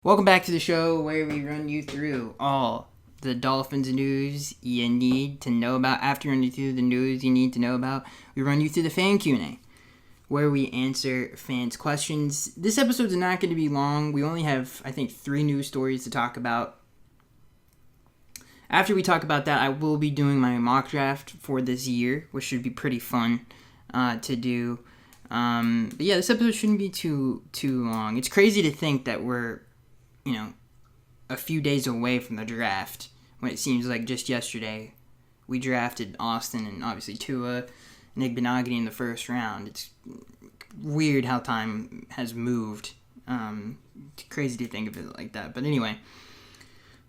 Welcome back to the show where we run you through all the Dolphins news you need to know about. After running through the news you need to know about, we run you through the fan Q&A, where we answer fans' questions. This episode is not going to be long. We only have, I think, 3 news stories to talk about. After we talk about that, I will be doing my mock draft for this year, which should be pretty fun to do. But yeah, this episode shouldn't be too long. It's crazy to think that we're, a few days away from the draft, when it seems like just yesterday we drafted Austin and obviously Tua and Igbenogany in the first round. It's weird how time has moved. It's crazy to think of it like that. But anyway,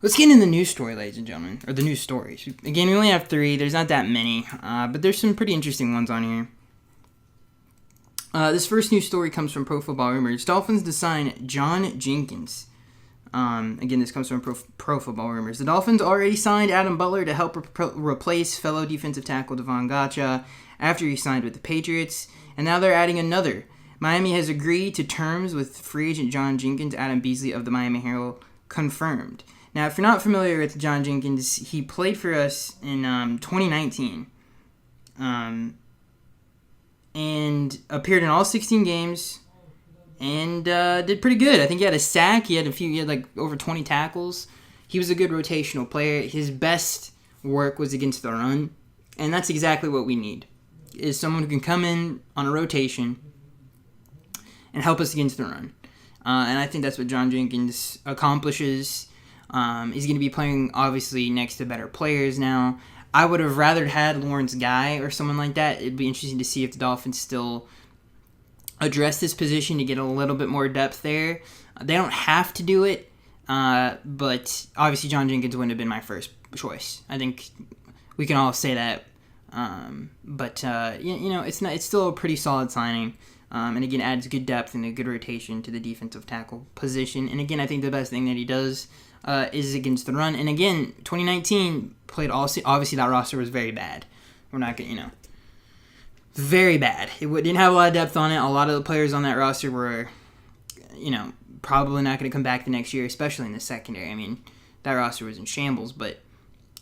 let's get into the news story, ladies and gentlemen, or the news stories. Again, we only have 3. There's not that many, but there's some pretty interesting ones on here. This first news story comes from Pro Football Rumors. Dolphins to sign John Jenkins. Again, this comes from Pro Football Rumors. The Dolphins already signed Adam Butler to help replace fellow defensive tackle Devon Gotcha after he signed with the Patriots, and now they're adding another. Miami has agreed to terms with free agent John Jenkins. Adam Beasley of the Miami Herald confirmed. Now, if you're not familiar with John Jenkins, he played for us in 2019 and appeared in all 16 games. And did pretty good. I think he had a sack. He had like over 20 tackles. He was a good rotational player. His best work was against the run. And that's exactly what we need, is someone who can come in on a rotation and help us against the run. And I think that's what John Jenkins accomplishes. He's going to be playing, obviously, next to better players now. I would have rather had Lawrence Guy or someone like that. It'd be interesting to see if the Dolphins still address this position to get a little bit more depth there. They don't have to do it, but obviously John Jenkins wouldn't have been my first choice. I think we can all say that. It's still a pretty solid signing, and again adds good depth and a good rotation to the defensive tackle position. And again, I think the best thing that he does is against the run. And again, 2019 played all. Obviously, that roster was very bad. We're not gonna, very bad. It didn't have a lot of depth on it. A lot of the players on that roster were, probably not going to come back the next year, especially in the secondary. I mean, that roster was in shambles, but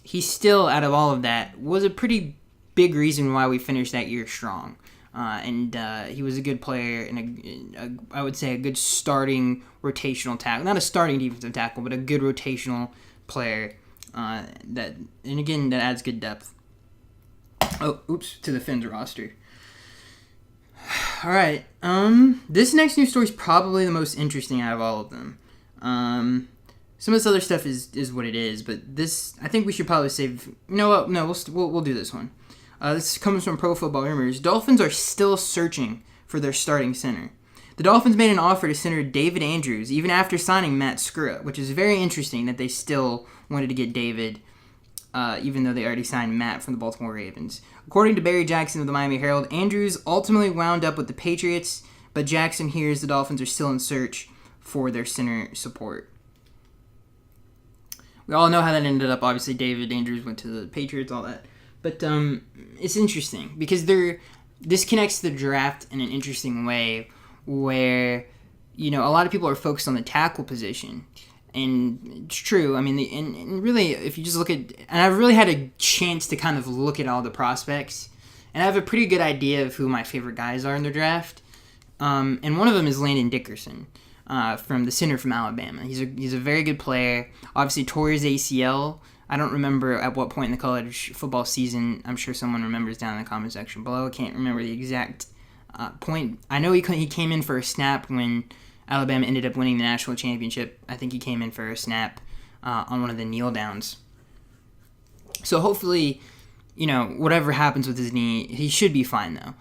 he still, out of all of that, was a pretty big reason why we finished that year strong. And he was a good player and I would say a good starting rotational tackle. Not a starting defensive tackle, but a good rotational player that adds good depth. To the Fins roster. All right. This next news story is probably the most interesting out of all of them. Some of this other stuff is what it is, but this, I think we should probably save. You know what? No, we'll do this one. This comes from Pro Football Rumors. Dolphins are still searching for their starting center. The Dolphins made an offer to center David Andrews even after signing Matt Skura, which is very interesting that they still wanted to get David. Even though they already signed Matt from the Baltimore Ravens. According to Barry Jackson of the Miami Herald, Andrews ultimately wound up with the Patriots, but Jackson hears the Dolphins are still in search for their center support. We all know how that ended up. Obviously, David Andrews went to the Patriots, all that. But it's interesting because this connects the draft in an interesting way where, a lot of people are focused on the tackle position. And it's true. I mean, and really, if you just look at... And I've really had a chance to kind of look at all the prospects. And I have a pretty good idea of who my favorite guys are in the draft. And one of them is Landon Dickerson, from the center from Alabama. He's a very good player. Obviously, tore his ACL. I don't remember at what point in the college football season. I'm sure someone remembers down in the comment section below. I can't remember the exact point. I know he came in for a snap when Alabama ended up winning the national championship. I think he came in for a snap on one of the kneel downs. So hopefully, whatever happens with his knee, he should be fine though.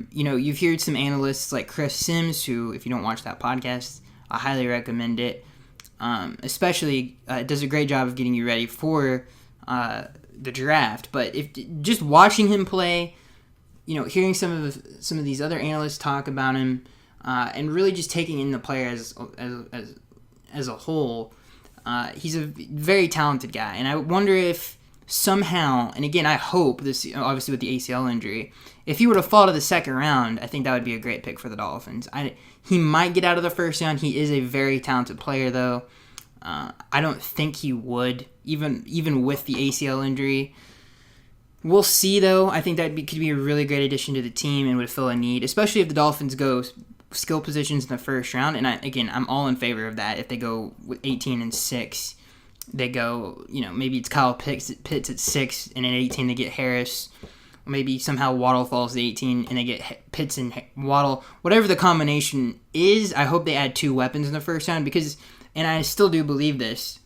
You've heard some analysts like Chris Sims, who, if you don't watch that podcast, I highly recommend it. Especially, it does a great job of getting you ready for the draft. But if just watching him play, hearing some of these other analysts talk about him. And really just taking in the player as a whole, he's a very talented guy. And I wonder if somehow, and again, I hope this, obviously with the ACL injury, if he were to fall to the second round, I think that would be a great pick for the Dolphins. He might get out of the first round. He is a very talented player, though. I don't think he would, even with the ACL injury. We'll see, though. I think that could be a really great addition to the team and would fill a need, especially if the Dolphins go skill positions in the first round. And I'm all in favor of that. If they go with 18-6, they go, maybe it's Kyle Pitts at 6, and at 18 they get Harris. Maybe somehow Waddle falls to 18 and they get Pitts and Waddle. Whatever the combination is, I hope they add 2 weapons in the first round because, and I still do believe this,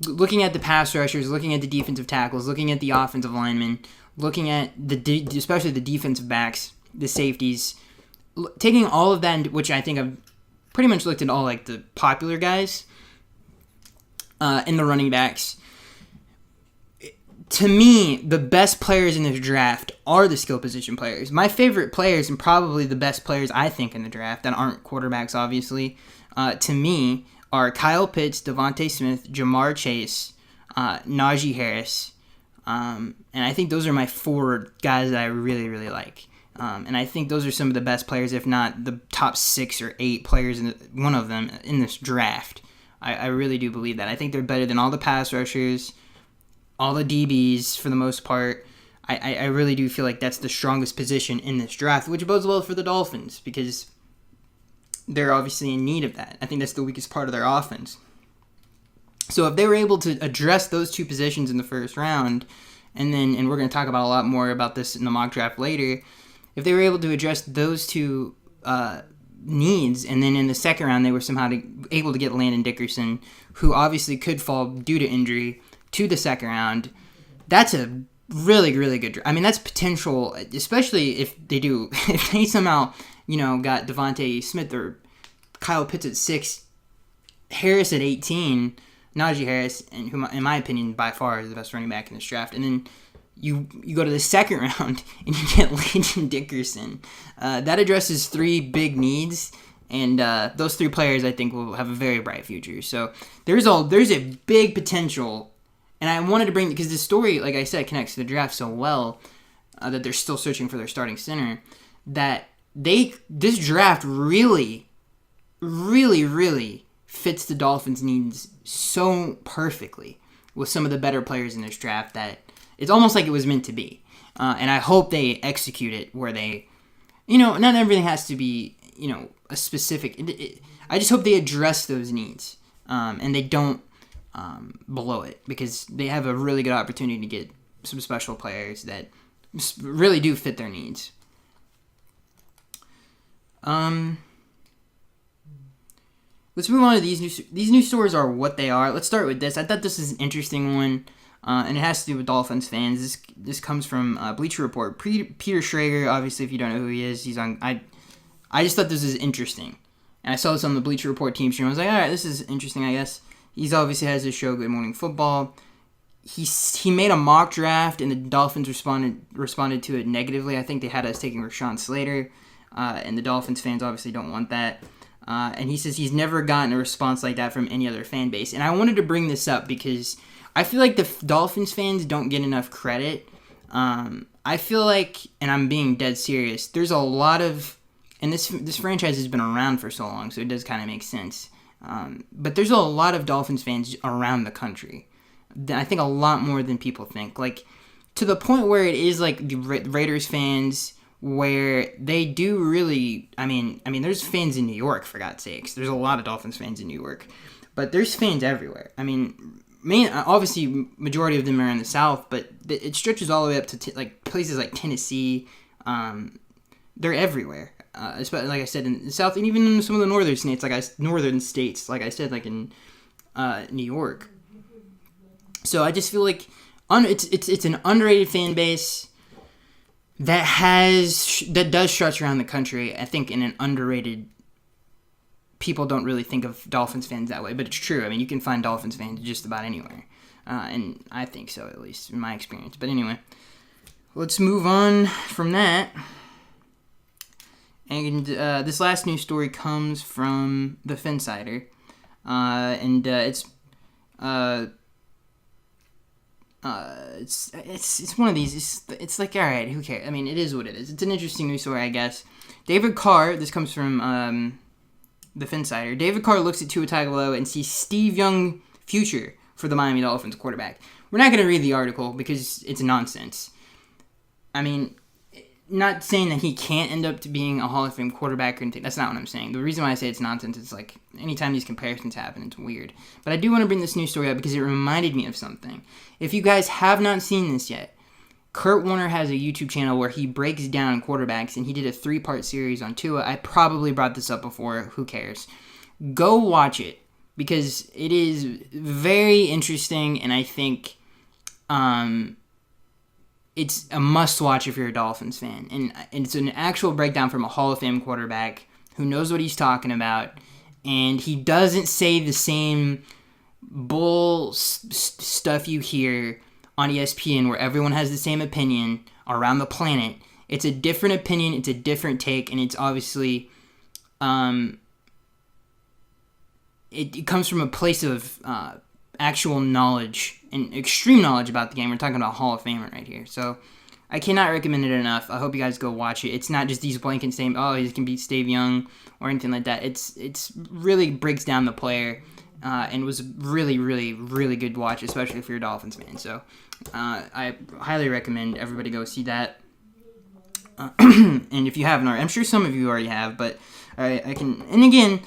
looking at the pass rushers, looking at the defensive tackles, looking at the offensive linemen, looking at especially the defensive backs, the safeties, taking all of that, which I think I've pretty much looked at all like the popular guys and the running backs. To me, the best players in this draft are the skill position players. My favorite players and probably the best players I think in the draft that aren't quarterbacks, obviously, to me are Kyle Pitts, Devonte Smith, Jamar Chase, Naji Harris. And I think those are my 4 guys that I really, really like. And I think those are some of the best players, if not the top 6 or 8 players, one of them in this draft. I really do believe that. I think they're better than all the pass rushers, all the DBs for the most part. I really do feel like that's the strongest position in this draft, which bodes well for the Dolphins because they're obviously in need of that. I think that's the weakest part of their offense. So if they were able to address those 2 positions in the first round, and we're going to talk about a lot more about this in the mock draft later, if they were able to address those 2 needs, and then in the second round they were somehow able to get Landon Dickerson, who obviously could fall due to injury, to the second round, that's a really, really good. I mean, that's potential, especially if they somehow, got Devonte Smith or Kyle Pitts at 6, Harris at 18, Naji Harris, and who, in my opinion, by far is the best running back in this draft, and then you go to the second round and you get Landon Dickerson. That addresses 3 big needs. And those 3 players, I think, will have a very bright future. So there's a big potential. And I wanted to bring, because this story, like I said, connects to the draft so well that they're still searching for their starting center, that this draft really, really, really fits the Dolphins' needs so perfectly with some of the better players in this draft that it's almost like it was meant to be. And I hope they execute it where they, not everything has to be, a specific, I just hope they address those needs and they don't below it, because they have a really good opportunity to get some special players that really do fit their needs. Let's move on to these new stories are what they are. Let's start with this. I thought this is an interesting one, and it has to do with Dolphins fans. This comes from Bleacher Report. Peter Schrager, obviously, if you don't know who he is, he's on. I just thought this was interesting, and I saw this on the Bleacher Report team stream. I was like, all right, this is interesting, I guess. He's obviously has his show, Good Morning Football. He made a mock draft, and the Dolphins responded to it negatively. I think they had us taking Rashawn Slater, and the Dolphins fans obviously don't want that. And he says he's never gotten a response like that from any other fan base. And I wanted to bring this up because I feel like the Dolphins fans don't get enough credit. I feel like, and I'm being dead serious, there's a lot of, and this franchise has been around for so long, so it does kind of make sense. But there's a lot of Dolphins fans around the country. I think a lot more than people think. Like, to the point where it is like the Raiders fans, where they do really, I mean, there's fans in New York, for God's sakes. There's a lot of Dolphins fans in New York. But there's fans everywhere. I mean, obviously, majority of them are in the South, but it stretches all the way up to like places like Tennessee. They're everywhere. Especially, like I said, in the South, and even in some of the northern states, like I said, like in New York. So I just feel like it's an underrated fan base that does stretch around the country. I think in an underrated, people don't really think of Dolphins fans that way, but it's true. I mean, you can find Dolphins fans just about anywhere, and I think so, at least in my experience. But anyway, let's move on from that. And this last news story comes from the Finsider, and it's It's one of these. It's like, all right, who cares? I mean, it is what it is. It's an interesting news story, I guess. David Carr. This comes from the Finsider. David Carr looks at Tua Tagovailoa and sees Steve Young future for the Miami Dolphins quarterback. We're not going to read the article because it's nonsense. I mean, not saying that he can't end up to being a Hall of Fame quarterback or anything. That's not what I'm saying. The reason why I say it's nonsense is like anytime these comparisons happen, it's weird. But I do want to bring this news story up because it reminded me of something. If you guys have not seen this yet, Kurt Warner has a YouTube channel where he breaks down quarterbacks, and he did a 3-part series on Tua. I probably brought this up before. Who cares? Go watch it because it is very interesting, and I think it's a must-watch if you're a Dolphins fan. And it's an actual breakdown from a Hall of Fame quarterback who knows what he's talking about, and he doesn't say the same bull stuff you hear on ESPN where everyone has the same opinion around the planet. It's a different opinion, it's a different take, and it's obviously it comes from a place of actual knowledge and extreme knowledge about the game. We're talking about Hall of Famer right here. So I cannot recommend it enough. I hope you guys go watch it. It's not just these blanket statements, oh, he can beat Steve Young or anything like that. It's really breaks down the player and was really, really, really good to watch, especially if you're a Dolphins fan. So I highly recommend everybody go see that. And if you haven't already, I'm sure some of you already have, but I can, and again,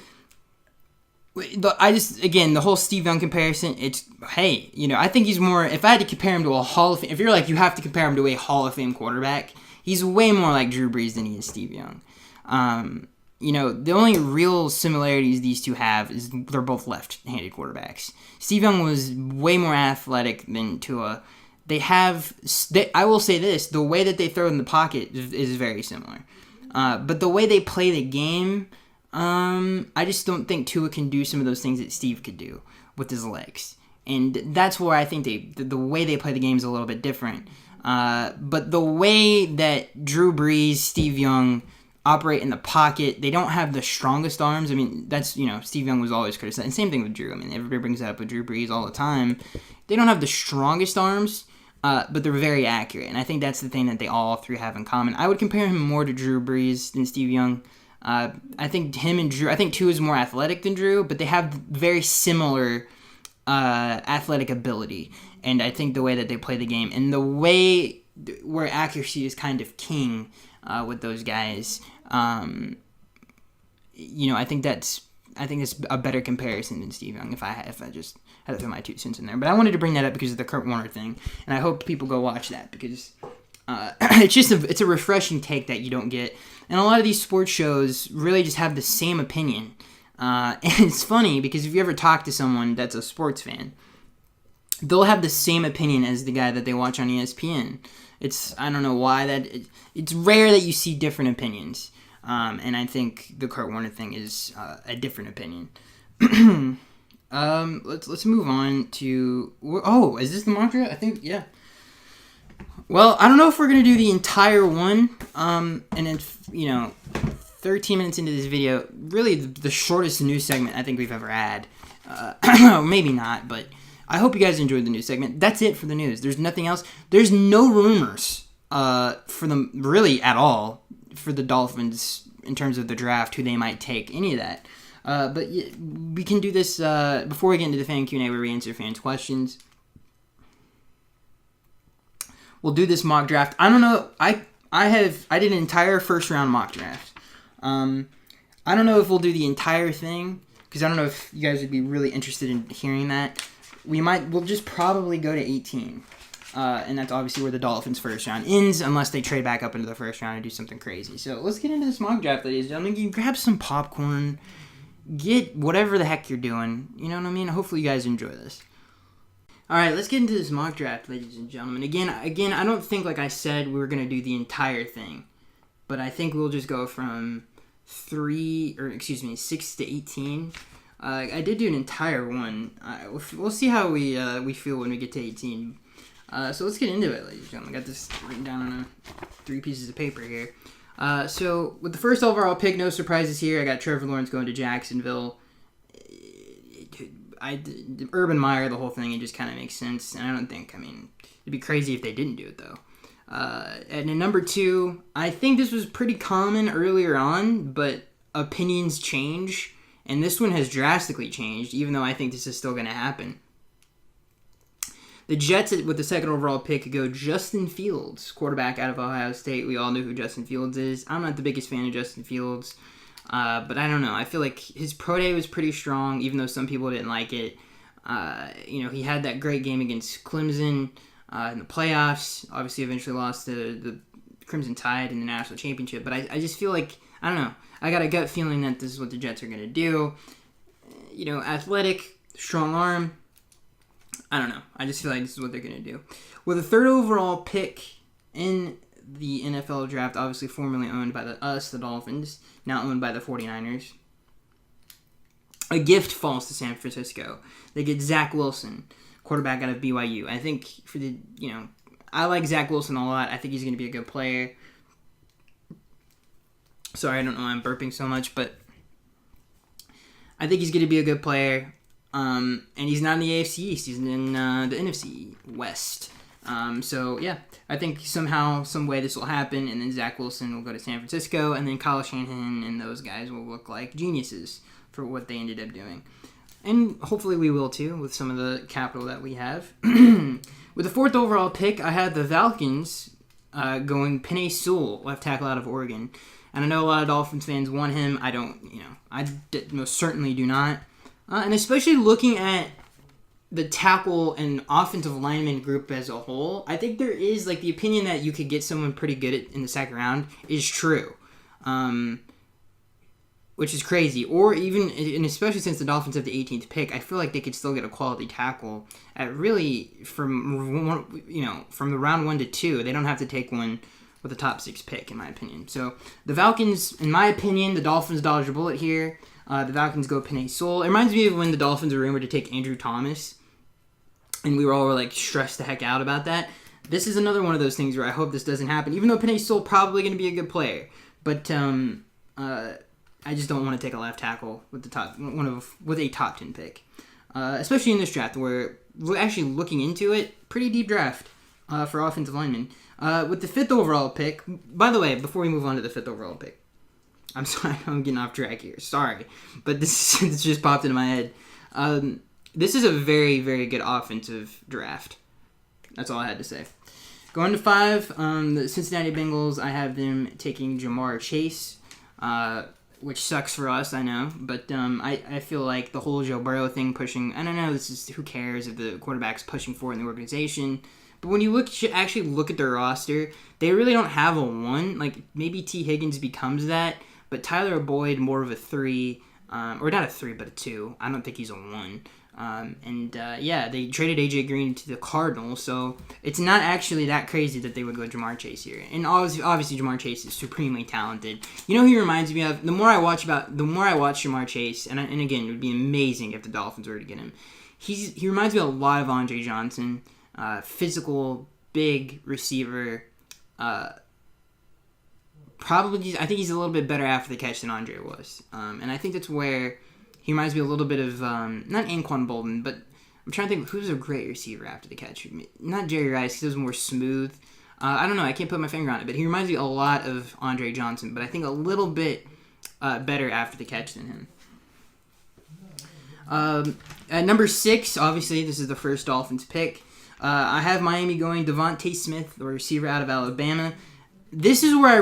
the whole Steve Young comparison, it's, hey, I think he's more, if I had to compare him to a Hall of Fame, if you're like, you have to compare him to a Hall of Fame quarterback, he's way more like Drew Brees than he is Steve Young. The only real similarities these two have is they're both left-handed quarterbacks. Steve Young was way more athletic than Tua. I will say this, the way that they throw in the pocket is very similar. But the way they play the game, I just don't think Tua can do some of those things that Steve could do with his legs. And that's where I think the way they play the game is a little bit different. But the way that Drew Brees, Steve Young operate in the pocket, they don't have the strongest arms. I mean, that's, Steve Young was always criticized. And same thing with Drew. I mean, everybody brings that up with Drew Brees all the time. They don't have the strongest arms, but they're very accurate. And I think that's the thing that they all three have in common. I would compare him more to Drew Brees than Steve Young. I think him and Drew, I think Tua is more athletic than Drew, but they have very similar athletic ability. And I think the way that they play the game and the way where accuracy is kind of king with those guys, I think it's a better comparison than Steve Young if I just had to put my 2 cents in there. But I wanted to bring that up because of the Kurt Warner thing, and I hope people go watch that because it's a refreshing take that you don't get. And a lot of these sports shows really just have the same opinion. And it's funny because if you ever talk to someone that's a sports fan, they'll have the same opinion as the guy that they watch on ESPN. I don't know why it's rare that you see different opinions. And I think the Kurt Warner thing is a different opinion. Let's move on to, is this the mock draft? I think, yeah. Well, I don't know if we're going to do the entire one, and then, 13 minutes into this video, really the shortest news segment I think we've ever had. Maybe not, but I hope you guys enjoyed the news segment. That's it for the news. There's nothing else. There's no rumors for them, really, at all, for the Dolphins in terms of the draft, who they might take, any of that. But we can do this before we get into the fan Q&A where we answer fans' questions. We'll do this mock draft. I don't know. I did an entire first round mock draft. I don't know if we'll do the entire thing because I don't know if you guys would be really interested in hearing that. We'll just probably go to 18. And that's obviously where the Dolphins' first round ends unless they trade back up into the first round and do something crazy. So let's get into this mock draft, ladies and gentlemen. You can grab some popcorn, get whatever the heck you're doing. You know what I mean? Hopefully you guys enjoy this. All right, let's get into this mock draft, ladies and gentlemen. Again, I don't think, like I said, we were going to do the entire thing. But I think we'll just go from 6 to 18. I did do an entire one. We'll see how we feel when we get to 18. So let's get into it, ladies and gentlemen. I got this written down on 3 pieces of paper here. So with the first overall pick, no surprises here. I got Trevor Lawrence going to Jacksonville. Urban Meyer, the whole thing, it just kind of makes sense. And I don't think, it'd be crazy if they didn't do it, though. And in number 2, I think this was pretty common earlier on, but opinions change. And this one has drastically changed, even though I think this is still going to happen. The Jets, with the second overall pick, go Justin Fields, quarterback out of Ohio State. We all know who Justin Fields is. I'm not the biggest fan of Justin Fields, but I don't know. I feel like his pro day was pretty strong, even though some people didn't like it. He had that great game against Clemson in the playoffs. Obviously, eventually lost to the Crimson Tide in the national championship. But I just feel like, I don't know. I got a gut feeling that this is what the Jets are going to do. Athletic, strong arm. I don't know. I just feel like this is what they're going to do. With the third overall pick in the NFL draft, obviously formerly owned by the Dolphins, now owned by the 49ers, a gift falls to San Francisco. They get Zach Wilson, quarterback out of BYU. I think I like Zach Wilson a lot. I think he's going to be a good player. Sorry, I don't know why I'm burping so much, but I think he's going to be a good player. And he's not in the AFC East. He's in the NFC West. I think somehow, some way this will happen, and then Zach Wilson will go to San Francisco, and then Kyle Shanahan and those guys will look like geniuses for what they ended up doing. And hopefully we will too, with some of the capital that we have. With the fourth overall pick, I had the Falcons going Penei Sewell, left tackle out of Oregon. And I know a lot of Dolphins fans want him. I don't, I most certainly do not. And especially looking at the tackle and offensive lineman group as a whole, I think there is, the opinion that you could get someone pretty good in the second round is true. Which is crazy. Or even, and especially since the Dolphins have the 18th pick, I feel like they could still get a quality tackle at really from the round 1 to 2. They don't have to take one with a top 6 pick, in my opinion. So the Falcons, in my opinion, the Dolphins dodged a bullet here. The Falcons go Penei Sewell. It reminds me of when the Dolphins were rumored to take Andrew Thomas, and we were all stressed the heck out about that. This is another one of those things where I hope this doesn't happen, even though Penei Sewell probably going to be a good player. But I just don't want to take a left tackle with a top 10 pick, especially in this draft where we're actually looking into it. Pretty deep draft for offensive linemen. With the fifth overall pick, by the way, before we move on to the fifth overall pick, I'm sorry, I'm getting off track here. Sorry, but this just popped into my head. This is a very, very good offensive draft. That's all I had to say. Going to 5, the Cincinnati Bengals, I have them taking Jamar Chase, which sucks for us, I know. But I feel like the whole Joe Burrow thing pushing, I don't know, who cares if the quarterback's pushing for it in the organization. But when you actually look at their roster, they really don't have a 1. Maybe T. Higgins becomes that, but Tyler Boyd more of a 3, or not a 3, but a 2. I don't think he's a 1. They traded AJ Green to the Cardinals, so it's not actually that crazy that they would go Jamar Chase here. And obviously Jamar Chase is supremely talented. You know who he reminds me of? The more I watch Jamar Chase, and again, it would be amazing if the Dolphins were to get him. He reminds me a lot of Andre Johnson. Physical, big receiver. Probably, I think he's a little bit better after the catch than Andre was. And I think that's where he reminds me a little bit of, not Anquan Bolden, but I'm trying to think of who's a great receiver after the catch. Not Jerry Rice, he was more smooth. I don't know, I can't put my finger on it, but he reminds me a lot of Andre Johnson, but I think a little bit better after the catch than him. At number 6, obviously, this is the first Dolphins pick. I have Miami going Devonte Smith, the receiver out of Alabama. This is where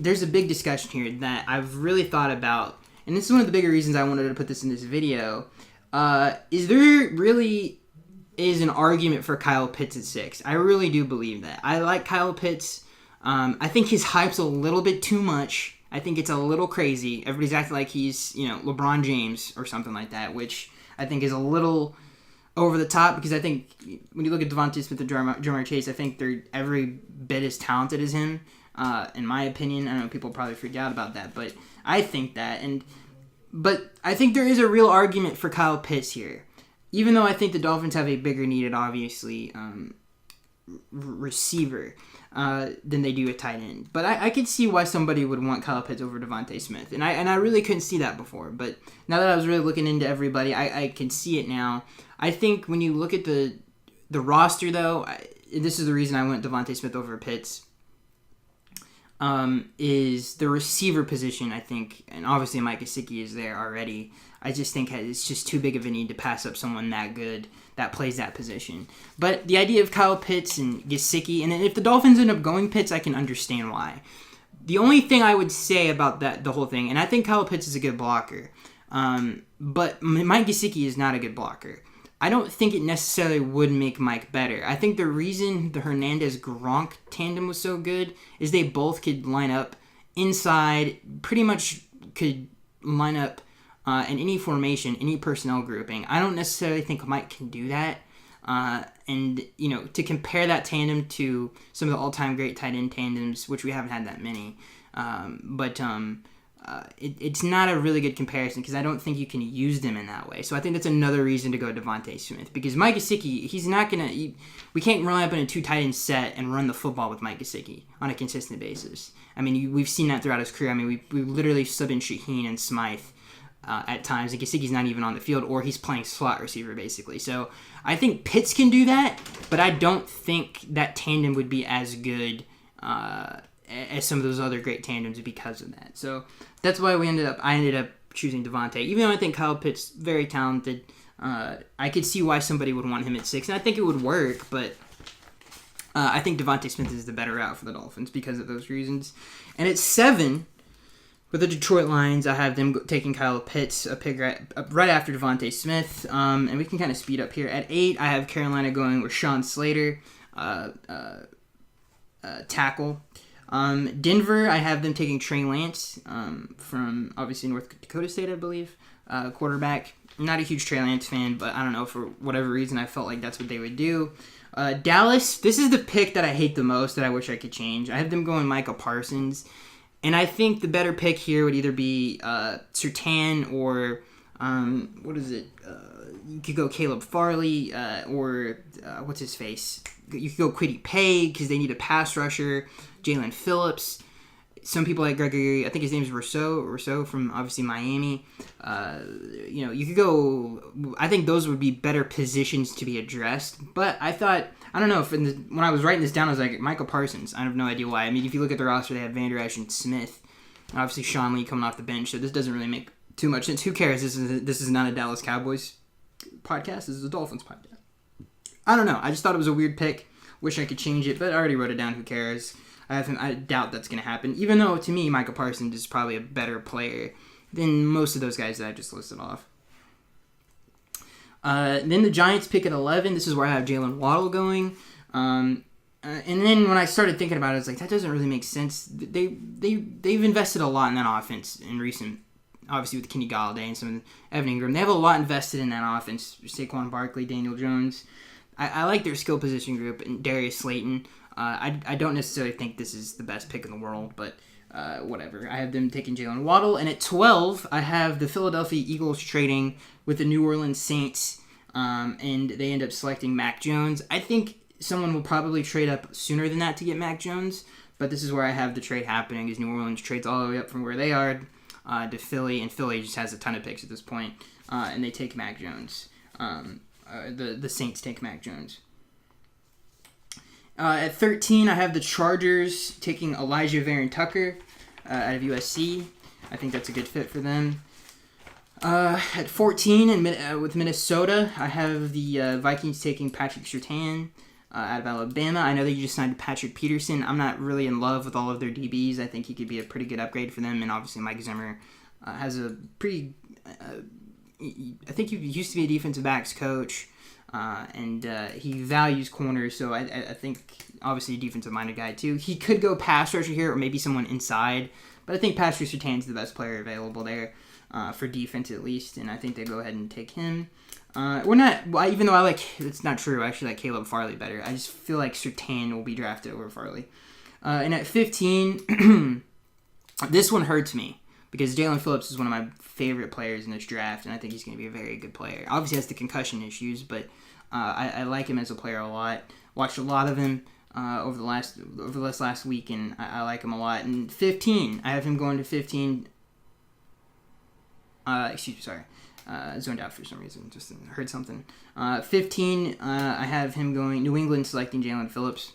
there's a big discussion here that I've really thought about, and this is one of the bigger reasons I wanted to put this in this video. Is there really is an argument for Kyle Pitts at 6? I really do believe that. I like Kyle Pitts. I think his hype's a little bit too much. I think it's a little crazy. Everybody's acting like he's, LeBron James or something like that, which I think is a little over the top, because I think when you look at Devonte Smith and Jamar Chase, I think they're every bit as talented as him, in my opinion. I know people probably freak out about that, but I think that. But I think there is a real argument for Kyle Pitts here. Even though I think the Dolphins have a bigger need at obviously receiver than they do a tight end. But I could see why somebody would want Kyle Pitts over Devonte Smith, and I really couldn't see that before. But now that I was really looking into everybody, I can see it now. I think when you look at the roster, though, this is the reason I went Devonte Smith over Pitts. Is the receiver position, I think, and obviously Mike Gesicki is there already. I just think it's just too big of a need to pass up someone that good that plays that position. But the idea of Kyle Pitts and Gesicki, and if the Dolphins end up going Pitts, I can understand why. The only thing I would say about the whole thing, and I think Kyle Pitts is a good blocker, but Mike Gesicki is not a good blocker. I don't think it necessarily would make Mike better. I think the reason the Hernandez-Gronk tandem was so good is they both could line up inside, pretty much could line up in any formation, any personnel grouping. I don't necessarily think Mike can do that. And, to compare that tandem to some of the all-time great tight end tandems, which we haven't had that many, it's not a really good comparison because I don't think you can use them in that way. So I think that's another reason to go Devonte Smith, because Mike Gesicki, he's not going to... We can't rely up in a 2 tight end set and run the football with Mike Gesicki on a consistent basis. I mean, we've seen that throughout his career. I mean, we literally sub in Shaheen and Smythe at times, and Gesicki's not even on the field, or he's playing slot receiver, basically. So I think Pitts can do that, but I don't think that tandem would be as good as some of those other great tandems because of that. So that's why I ended up choosing Devonte. Even though I think Kyle Pitts very talented, I could see why somebody would want him at 6, and I think it would work, but I think Devonte Smith is the better route for the Dolphins because of those reasons. And at 7, with the Detroit Lions, I have them taking Kyle Pitts, a pick right after Devonte Smith, and we can kind of speed up here. At 8, I have Carolina going with Sean Slater, tackle. Denver, I have them taking Trey Lance from, obviously, North Dakota State, I believe, quarterback. I'm not a huge Trey Lance fan, but I don't know, for whatever reason, I felt like that's what they would do. Dallas, this is the pick that I hate the most that I wish I could change. I have them going Micah Parsons, and I think the better pick here would either be Surtain or, you could go Caleb Farley or, what's his face? You could go Kwity Paye because they need a pass rusher. Jalen Phillips. Some people like Gregory, I think his name is Rousseau from obviously Miami. You could go, I think those would be better positions to be addressed. But I thought, I don't know, when I was writing this down, I was like, Michael Parsons. I have no idea why. I mean, if you look at the roster, they have Vander Esch and Smith. Obviously, Sean Lee coming off the bench, so this doesn't really make too much sense. Who cares? This is not a Dallas Cowboys podcast. This is a Dolphins podcast. I don't know. I just thought it was a weird pick. Wish I could change it, but I already wrote it down. Who cares? I doubt that's going to happen, even though, to me, Michael Parsons is probably a better player than most of those guys that I just listed off. Then the Giants pick at 11. This is where I have Jalen Waddle going. And then when I started thinking about it, I was like, that doesn't really make sense. They've invested a lot in that offense in recent, obviously with Kenny Galladay and some of Evan Ingram. They have a lot invested in that offense. Saquon Barkley, Daniel Jones. I like their skill position group, and Darius Slayton. I don't necessarily think this is the best pick in the world, but whatever. I have them taking Jalen Waddle. And at 12, I have the Philadelphia Eagles trading with the New Orleans Saints, and they end up selecting Mac Jones. I think someone will probably trade up sooner than that to get Mac Jones, but this is where I have the trade happening, is New Orleans trades all the way up from where they are to Philly, and Philly just has a ton of picks at this point, and they take Mac Jones. The Saints take Mac Jones. At 13, I have the Chargers taking Elijah Varen Tucker out of USC. I think that's a good fit for them. At 14, with Minnesota, I have the Vikings taking Patrick Surtain out of Alabama. I know that you just signed Patrick Peterson. I'm not really in love with all of their DBs. I think he could be a pretty good upgrade for them, and obviously Mike Zimmer has a pretty... I think he used to be a defensive backs coach, and he values corners, so I think obviously a defensive-minded guy too. He could go pass rusher here, or maybe someone inside, but I think Patrick Surtain's the best player available there for defense at least, and I think they go ahead and take him. Even though it's not true, I actually like Caleb Farley better. I just feel like Surtain will be drafted over Farley. And at 15, this one hurts me, because Jalen Phillips is one of my favorite players in this draft, and I think he's going to be a very good player. Obviously, he has the concussion issues, but I like him as a player a lot. Watched a lot of him over this last week, and I like him a lot. And 15, I have him going to 15. Zoned out for some reason. Just heard something. 15, I have him going. New England selecting Jalen Phillips.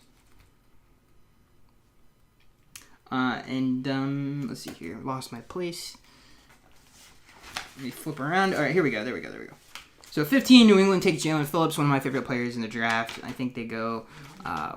Let's see here. Lost my place. Let me flip around. All right, here we go. There we go. So 15, New England takes Jalen Phillips, one of my favorite players in the draft. I think they go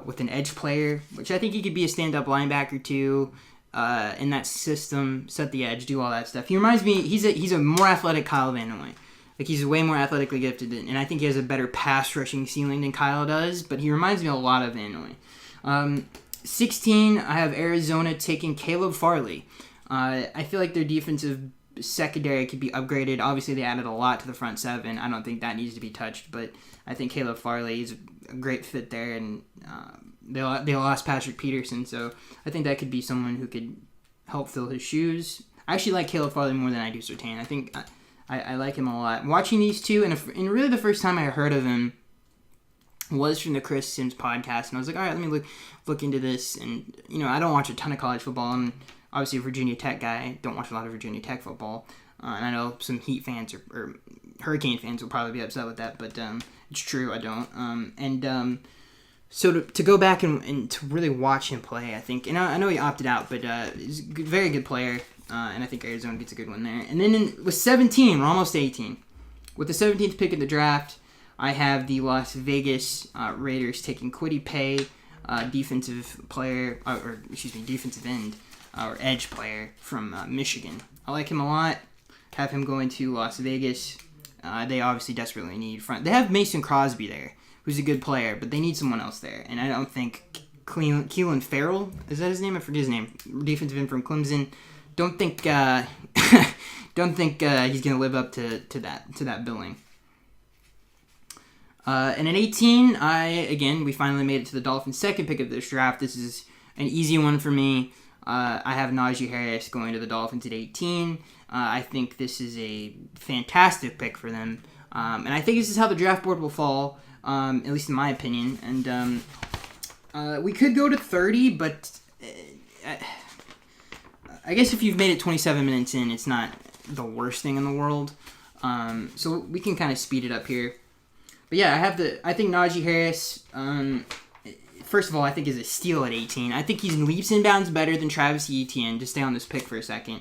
with an edge player, which I think he could be a stand-up linebacker too. In that system, set the edge, do all that stuff. He reminds me, he's a more athletic Kyle Van Noy. Like, he's way more athletically gifted, and I think he has a better pass rushing ceiling than Kyle does, but he reminds me a lot of Van Noy. 16, I have Arizona taking Caleb Farley. I feel like their defensive secondary could be upgraded. Obviously, they added a lot to the front seven. I don't think that needs to be touched, but I think Caleb Farley is a great fit there, and they lost Patrick Peterson, so I think that could be someone who could help fill his shoes. I actually like Caleb Farley more than I do Surtain. I think I like him a lot. Watching these two, and really the first time I heard of him was from the Chris Sims podcast, and I was like, all right, let me look into this. And I don't watch a ton of college football, and obviously a Virginia Tech guy, don't watch a lot of Virginia Tech football. And I know some Heat fans or Hurricane fans will probably be upset with that, but it's true, I don't. So to go back and to really watch him play, I think, and I know he opted out, but he's a very good player, and I think Arizona gets a good one there. And then with 17, we're almost 18. With the 17th pick of the draft, I have the Las Vegas Raiders taking Kwity Paye, defensive end or edge player from Michigan. I like him a lot. Have him going to Las Vegas. They obviously desperately need front. They have Mason Crosby there, who's a good player, but they need someone else there. And I don't think Keelan Farrell, is that his name? I forget his name. Defensive end from Clemson. Don't think he's going to live up to that billing. And at 18, we finally made it to the Dolphins' second pick of this draft. This is an easy one for me. I have Naji Harris going to the Dolphins at 18. I think this is a fantastic pick for them. And I think this is how the draft board will fall, at least in my opinion. And we could go to 30, but I guess if you've made it 27 minutes in, it's not the worst thing in the world. So we can kind of speed it up here. But yeah, I think Naji Harris, first of all, I think is a steal at 18. I think he's leaps and bounds better than Travis Etienne. Just stay on this pick for a second.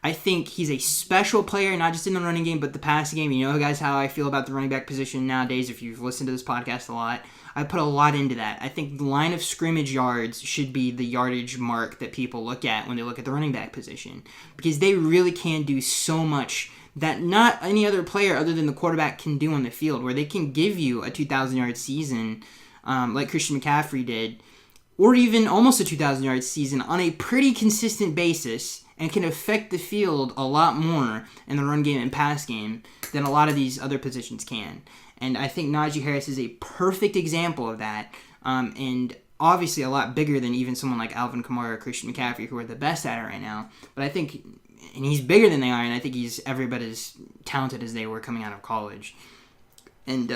I think he's a special player, not just in the running game, but the passing game. You know, guys, how I feel about the running back position nowadays. If you've listened to this podcast a lot, I put a lot into that. I think the line of scrimmage yards should be the yardage mark that people look at when they look at the running back position, because they really can do so much that not any other player other than the quarterback can do on the field, where they can give you a 2,000-yard season like Christian McCaffrey did, or even almost a 2,000-yard season on a pretty consistent basis, and can affect the field a lot more in the run game and pass game than a lot of these other positions can. And I think Naji Harris is a perfect example of that, and obviously a lot bigger than even someone like Alvin Kamara or Christian McCaffrey, who are the best at it right now. But I think, and he's bigger than they are, and I think he's every bit as talented as they were coming out of college. And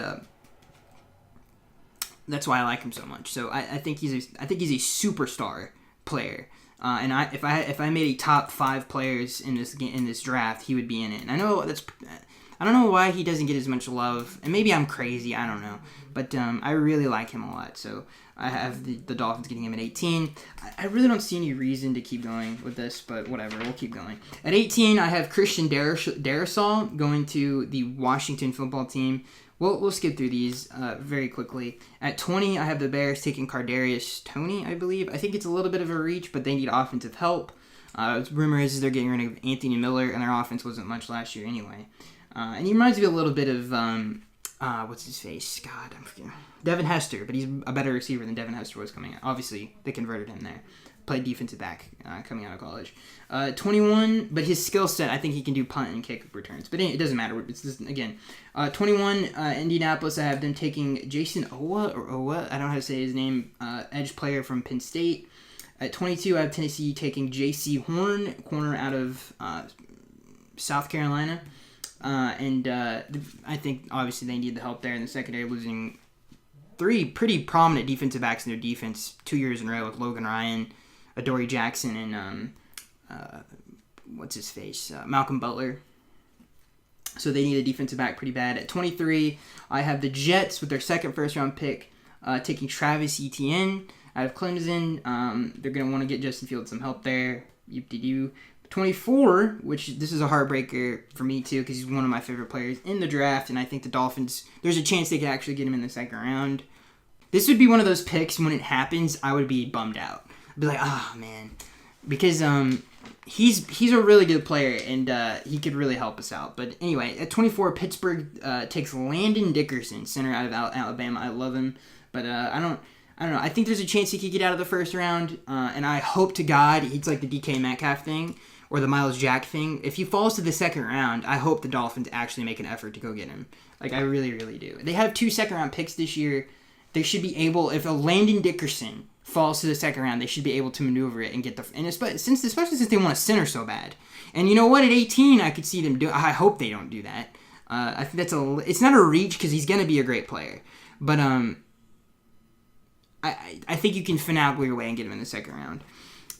that's why I like him so much. So I think he's a superstar player. And if I made a top 5 players in this draft, he would be in it. And I don't know why he doesn't get as much love, and maybe I'm crazy, I don't know. But I really like him a lot. So I have the Dolphins getting him at 18. I really don't see any reason to keep going with this, but whatever, we'll keep going. At 18, I have Christian Darrisaw going to the Washington football team. We'll skip through these very quickly. At 20, I have the Bears taking Kadarius Toney, I believe. I think it's a little bit of a reach, but they need offensive help. Rumor is they're getting rid of Anthony Miller, and their offense wasn't much last year anyway. And he reminds me a little bit of, what's his face? God, I'm forgetting. Devin Hester, but he's a better receiver than Devin Hester was coming out. Obviously, they converted him there. Played defensive back coming out of college. 21, but his skill set, I think he can do punt and kick returns. But it doesn't matter. It's just, again, 21, Indianapolis, I have them taking Jason Owa, I don't know how to say his name, edge player from Penn State. At 22, I have Tennessee taking J.C. Horn, corner out of South Carolina. I think, obviously, they need the help there in the secondary, losing 3 pretty prominent defensive backs in their defense 2 years in a row with Logan Ryan, Adoree Jackson, and Malcolm Butler. So they need a defensive back pretty bad. At 23, I have the Jets with their second first-round pick taking Travis Etienne out of Clemson. They're going to want to get Justin Fields some help there. 24, which this is a heartbreaker for me too, because he's one of my favorite players in the draft, and I think the Dolphins, there's a chance they could actually get him in the second round. This would be one of those picks when it happens, I would be bummed out. I'd be like, oh man, because he's a really good player, and he could really help us out. But anyway, at 24, Pittsburgh takes Landon Dickerson, center out of Alabama. I love him, but I don't know. I think there's a chance he could get out of the first round, and I hope to God it's like the DK Metcalf thing or the Miles Jack thing. If he falls to the second round, I hope the Dolphins actually make an effort to go get him. Like, I really, really do. They have 2 second-round picks this year. They should be able, if a Landon Dickerson falls to the second round, they should be able to maneuver it and get especially since they want a center so bad. And you know what? At 18, I could see them do. I hope they don't do that. I think it's not a reach because he's going to be a great player. But I think you can finagle your way and get him in the second round.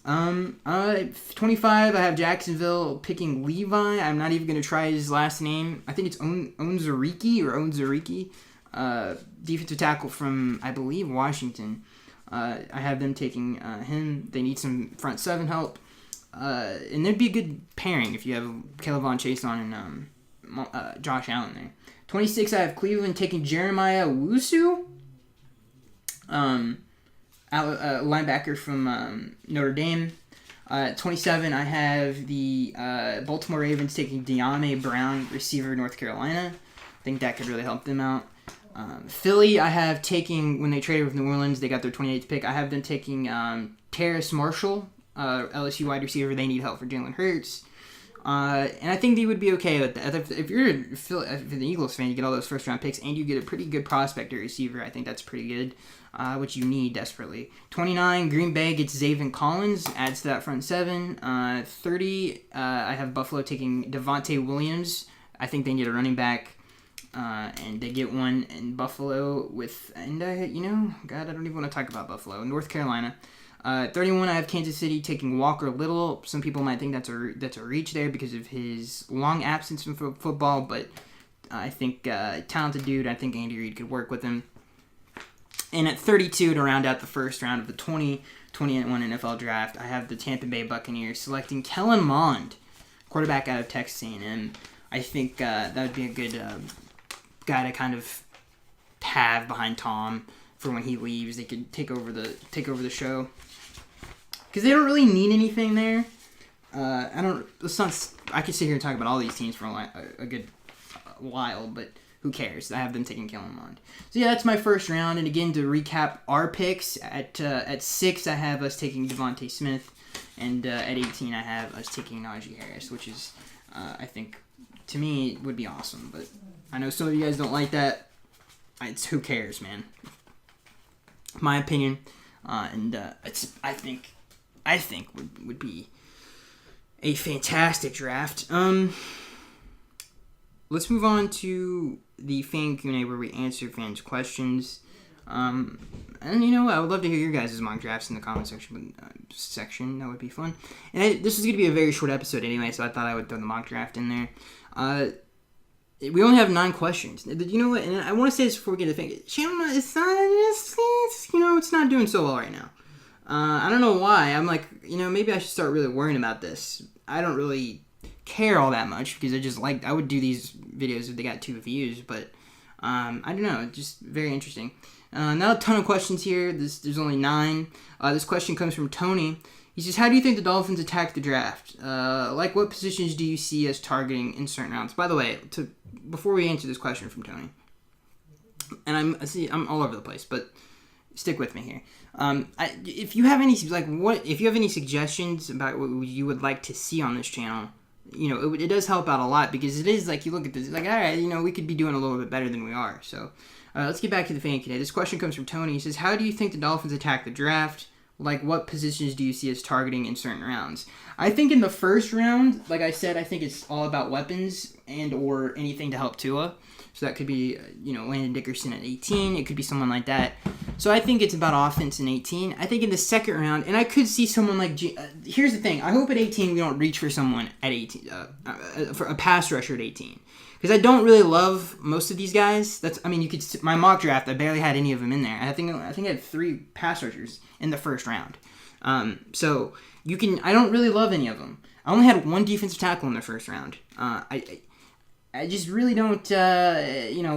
25, I have Jacksonville picking Levi. I'm not even going to try his last name. I think it's Onzariki, defensive tackle from, I believe, Washington. I have them taking him. They need some front 7 help. And there'd be a good pairing if you have Caleb Von Chase on and Josh Allen there. 26, I have Cleveland taking Jeremiah Wusu. Linebacker from Notre Dame. 27, I have the Baltimore Ravens taking De'Ami Brown, receiver, North Carolina. I think that could really help them out. Philly, I have taking, when they traded with New Orleans, they got their 28th pick. I have them taking Terrace Marshall, LSU wide receiver. They need help for Jalen Hurts. And I think they would be okay with that. If you're an Eagles fan, you get all those first-round picks, and you get a pretty good prospect at receiver. I think that's pretty good, which you need desperately. 29, Green Bay gets Zaven Collins, adds to that front 7. 30, I have Buffalo taking Devonte Williams. I think they need a running back, and they get one in Buffalo with, and God, I don't even want to talk about Buffalo. North Carolina. 31, I have Kansas City taking Walker Little. Some people might think that's a reach there because of his long absence from football, but I think talented dude. I think Andy Reid could work with him. And at 32, to round out the first round of the 2021 NFL Draft, I have the Tampa Bay Buccaneers selecting Kellen Mond, quarterback out of Texas A&M. I think that would be a good guy to kind of have behind Tom for when he leaves. They could take over the show. Because they don't really need anything there. I could sit here and talk about all these teams for a good while, but who cares? I have them taking Kellen Mond. So yeah, that's my first round. And again, to recap our picks, at 6 I have us taking Devonte Smith, and at 18 I have us taking Naji Harris, which is, I think, to me, would be awesome. But I know some of you guys don't like that. It's who cares, man. My opinion, it's I think would be a fantastic draft. Let's move on to the fan Q&A where we answer fans' questions. And you know what? I would love to hear your guys' mock drafts in the comment section. That would be fun. And this is going to be a very short episode anyway, so I thought I would throw the mock draft in there. We only have 9 questions. You know what? And I want to say this before we get to the channel. It's not doing so well right now. I don't know why. I'm like, maybe I should start really worrying about this. I don't really care all that much because I would do these videos if they got 2 views, but I don't know. It's just very interesting. Not a ton of questions here. There's only 9. This question comes from Tony. He says, how do you think the Dolphins attack the draft? What positions do you see as targeting in certain rounds? By the way, before we answer this question from Tony, and I'm all over the place, but stick with me here. If you have any suggestions about what you would like to see on this channel, it does help out a lot because it is like you look at this, like, all right, we could be doing a little bit better than we are. So let's get back to the fan today. This question comes from Tony. He says, how do you think the Dolphins attack the draft? like, what positions do you see us targeting in certain rounds? I think in the first round, like I said, I think it's all about weapons and or anything to help Tua. So that could be, Landon Dickerson at 18. It could be someone like that. So I think it's about offense in 18. I think in the second round, and I could see someone like... here's the thing. I hope at 18 we don't reach for someone at 18, for a pass rusher at 18. Because I don't really love most of these guys. You could... My mock draft, I barely had any of them in there. I think I had 3 pass rushers in the first round. So you can... I don't really love any of them. I only had 1 defensive tackle in the first round. I just really don't,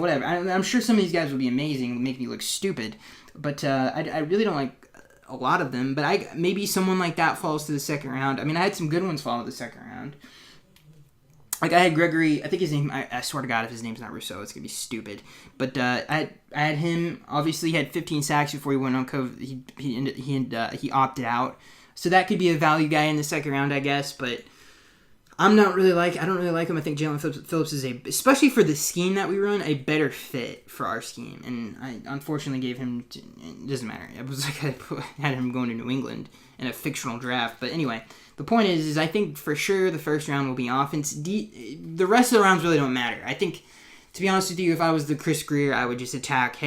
whatever. I'm sure some of these guys will be amazing, make me look stupid, but I really don't like a lot of them. But maybe someone like that falls to the second round. I mean, I had some good ones fall to the second round. Like, I had Gregory, I think his name, I swear to God, if his name's not Rousseau, it's going to be stupid. But I had him, obviously he had 15 sacks before he went on COVID. He opted out. So that could be a value guy in the second round, I guess, but... I don't really like him. I think Jalen Phillips is especially for the scheme that we run, a better fit for our scheme. And I unfortunately gave him, it doesn't matter. It was like I had him going to New England in a fictional draft. But anyway, the point is I think for sure the first round will be offense. The rest of the rounds really don't matter. I think, to be honest with you, if I was the Chris Greer, I would just attack,